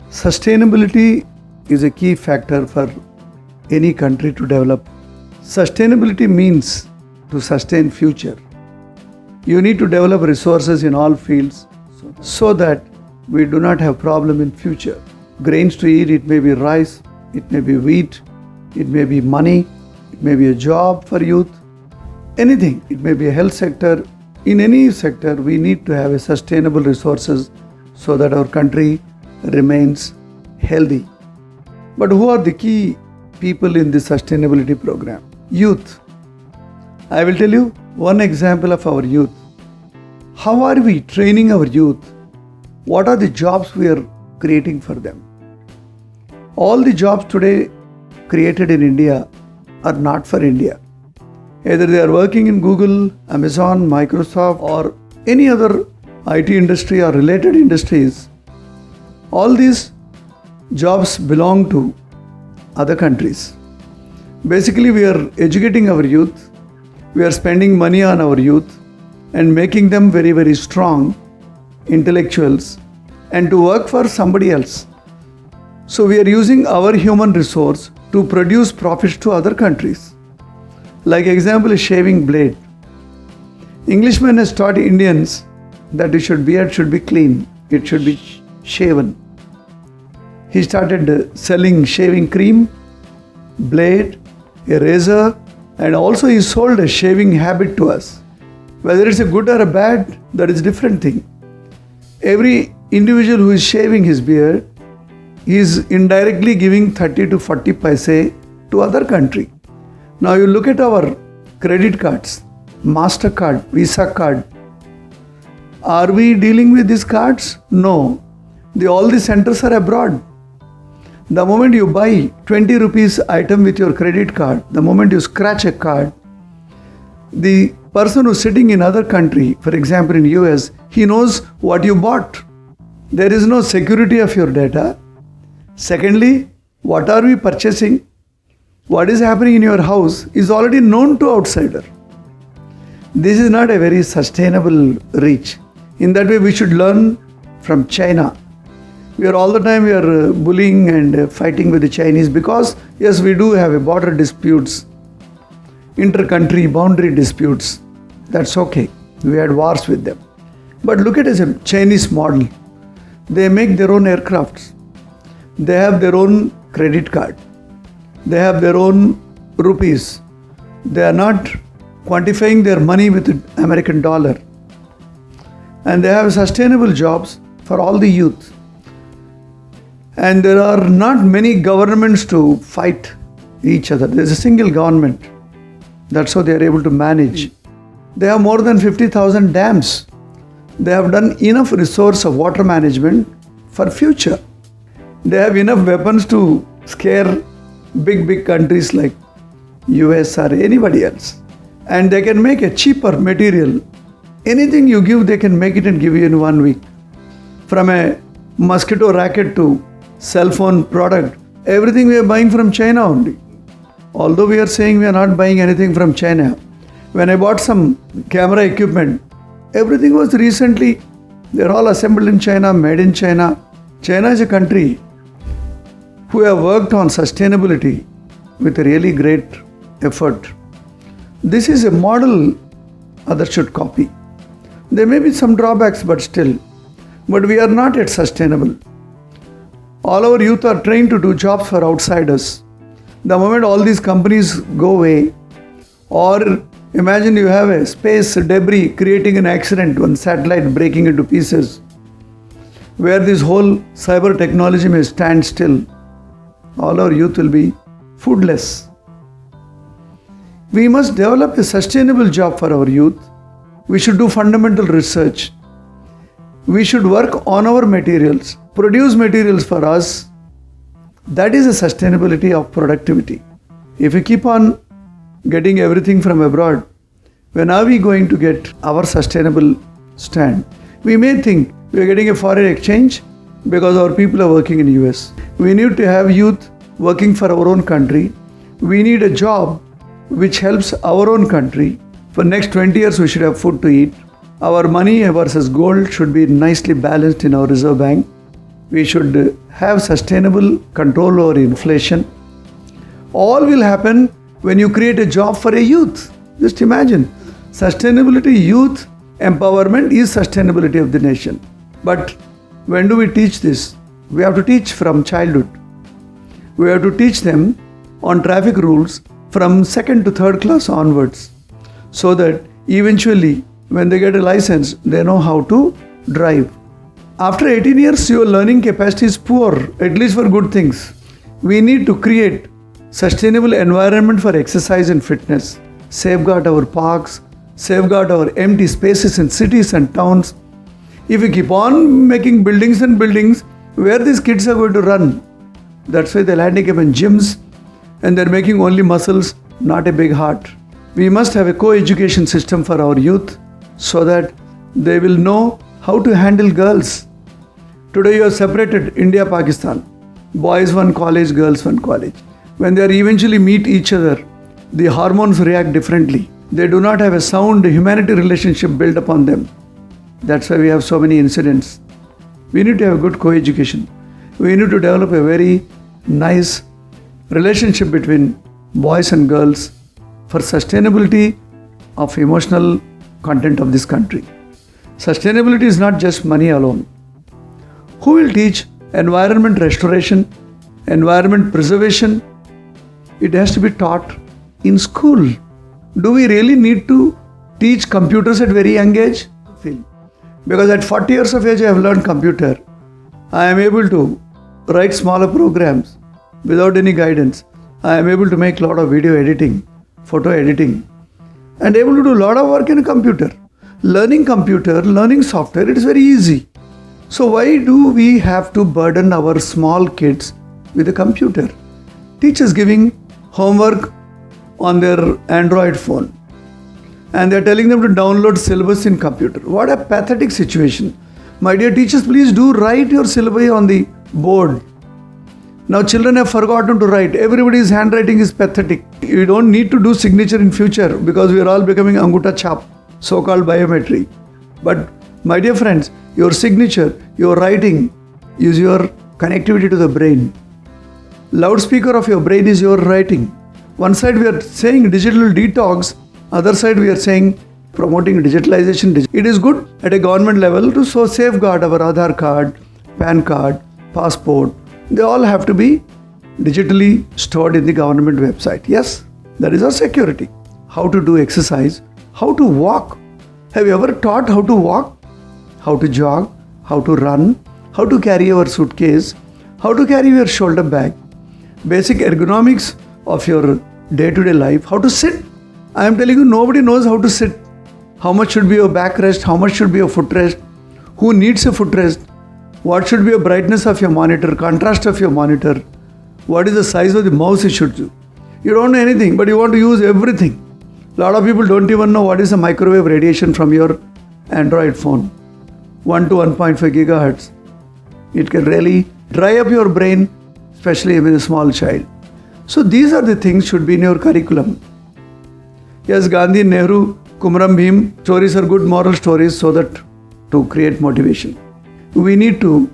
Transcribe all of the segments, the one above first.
Sustainability is a key factor for any country to develop. Sustainability means to sustain future. You need to develop resources in all fields so that we do not have problem in future. Grains to eat, it may be rice, it may be wheat, it may be money, it may be a job for youth, anything. It may be a health sector. In any sector, we need to have a sustainable resources so that our country remains healthy. But who are the key people in this sustainability program? Youth. I will tell you one example of our youth. How are we training our youth? What are the jobs we are creating for them? All the jobs today created in India are not for India. Either they are working in Google, Amazon, Microsoft, or any other IT industry or related industries. All these jobs belong to other countries. Basically, we are educating our youth, we are spending money on our youth and making them very, very strong intellectuals and to work for somebody else. So we are using our human resource to produce profits to other countries. Like example is shaving blade. Englishman has taught Indians that beard should be clean, it should be shaven. He started selling shaving cream, blade, a razor, and also he sold a shaving habit to us. Whether it's a good or a bad, that is a different thing. Every individual who is shaving his beard is indirectly giving 30 to 40 paise to other country. Now you look at our credit cards, MasterCard, Visa card. Are we dealing with these cards? No. All the centers are abroad. The moment you buy 20 rupees item with your credit card, the moment you scratch a card, the person who's sitting in other country, for example in US, he knows what you bought. There is no security of your data. Secondly, what are we purchasing? What is happening in your house is already known to outsider. This is not a very sustainable reach. In that way, we should learn from China. We are bullying and fighting with the Chinese because, yes, we do have a border disputes, inter-country boundary disputes. That's okay. We had wars with them. But look at it as a Chinese model. They make their own aircrafts. They have their own credit card. They have their own rupees. They are not quantifying their money with the American dollar. And they have sustainable jobs for all the youth. And there are not many governments to fight each other. There is a single government. That's how they are able to manage. They have more than 50,000 dams. They have done enough resource of water management for future. They have enough weapons to scare big countries like US or anybody else. And they can make a cheaper material. Anything you give, they can make it and give you in 1 week. From a mosquito racket to cell phone product, everything we are buying from China only. Although we are saying we are not buying anything from China. When I bought some camera equipment, everything was recently, they're all assembled in China, made in China. China is a country who have worked on sustainability with a really great effort. This is a model others should copy. There may be some drawbacks, but we are not yet sustainable. All our youth are trained to do jobs for outsiders. The moment all these companies go away, or imagine you have a space debris creating an accident, one satellite breaking into pieces, where this whole cyber technology may stand still, all our youth will be foodless. We must develop a sustainable job for our youth. We should do fundamental research. We should work on our materials, produce materials for us. That is a sustainability of productivity. If we keep on getting everything from abroad, when are we going to get our sustainable stand? We may think we are getting a foreign exchange because our people are working in the US. We need to have youth working for our own country. We need a job which helps our own country. For next 20 years, we should have food to eat. Our money versus gold should be nicely balanced in our reserve bank. We should have sustainable control over inflation. All will happen when you create a job for a youth. Just imagine, sustainability, youth empowerment is sustainability of the nation. But when do we teach this? We have to teach from childhood. We have to teach them on traffic rules from second to third class onwards, so that eventually when they get a license, they know how to drive. After 18 years, your learning capacity is poor, at least for good things. We need to create sustainable environment for exercise and fitness, safeguard our parks, safeguard our empty spaces in cities and towns. If we keep on making buildings and buildings, where these kids are going to run? That's why they'll handicap in gyms, and they're making only muscles, not a big heart. We must have a co-education system for our youth so that they will know how to handle girls. Today you have separated India, Pakistan. Boys one college, girls one college. When they eventually meet each other, the hormones react differently. They do not have a sound humanity relationship built upon them. That's why we have so many incidents. We need to have good co-education. We need to develop a very nice relationship between boys and girls for sustainability of emotional content of this country. Sustainability is not just money alone. Who will teach environment restoration, environment preservation? It has to be taught in school. Do we really need to teach computers at very young age? Because at 40 years of age I have learned computer. I am able to write smaller programs without any guidance. I am able to make a lot of video editing, photo editing, and able to do a lot of work in a computer. Learning computer, learning software, it is very easy. So why do we have to burden our small kids with a computer? Teachers giving homework on their Android phone, and they are telling them to download syllabus in computer. What a pathetic situation. My dear teachers, please do write your syllabi on the board. Now children have forgotten to write. Everybody's handwriting is pathetic. You don't need to do signature in future because we are all becoming Anguta Chap, so-called biometry. But my dear friends, your signature, your writing is your connectivity to the brain. Loudspeaker of your brain is your writing. One side we are saying digital detox, other side we are saying promoting digitalization. It is good at a government level to so safeguard our Aadhaar card, PAN card, passport. They all have to be digitally stored in the government website. Yes, that is our security. How to do exercise, how to walk. Have you ever taught how to walk? How to jog, how to run, how to carry your suitcase, how to carry your shoulder bag. Basic ergonomics of your day-to-day life, how to sit. I am telling you, nobody knows how to sit. How much should be your backrest, how much should be your footrest, who needs a footrest, what should be your brightness of your monitor, contrast of your monitor, what is the size of the mouse you should do. You don't know anything, but you want to use everything. A lot of people don't even know what is the microwave radiation from your Android phone. 1 to 1.5 gigahertz. It can really dry up your brain, especially with a small child. So these are the things should be in your curriculum. Yes, Gandhi, Nehru, Kumram Bhim, stories are good moral stories so that to create motivation. We need to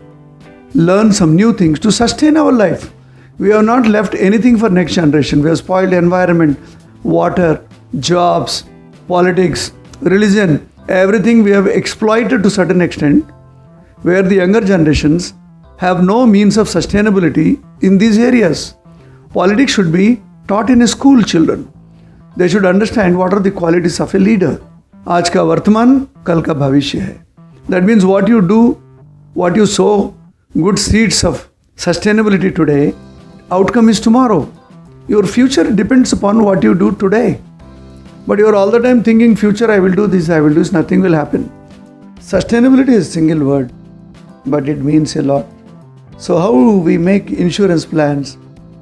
learn some new things to sustain our life. We have not left anything for next generation. We have spoiled environment, water, jobs, politics, religion, everything we have exploited to a certain extent, where the younger generations have no means of sustainability in these areas. Politics should be taught in a school, children. They should understand what are the qualities of a leader. आज का वर्तमान, कल का भविष्य है. That means what you do, what you sow, good seeds of sustainability today, outcome is tomorrow. Your future depends upon what you do today. But you are all the time thinking future, I will do this, nothing will happen. Sustainability is a single word, but it means a lot. So how we make insurance plans,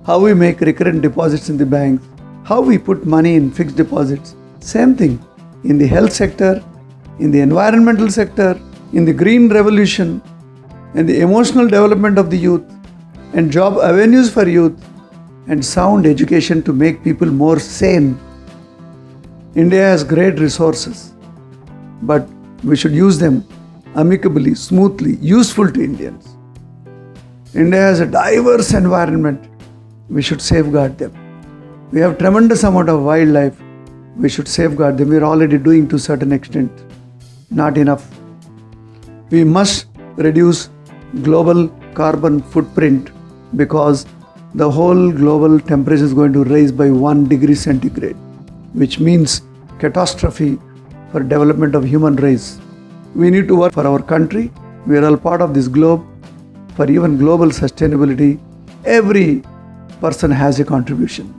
how we make recurrent deposits in the banks, how we put money in fixed deposits, same thing. In the health sector, in the environmental sector, in the green revolution, in the emotional development of the youth, and job avenues for youth, and sound education to make people more sane. India has great resources, but we should use them amicably, smoothly, useful to Indians. India has a diverse environment. We should safeguard them. We have tremendous amount of wildlife. We should safeguard them. We are already doing to a certain extent. Not enough. We must reduce global carbon footprint because the whole global temperature is going to rise by 1 degree centigrade, which means catastrophe for development of human race. We need to work for our country. We are all part of this globe. For even global sustainability, every person has a contribution.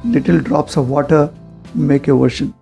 Little drops of water make a ocean.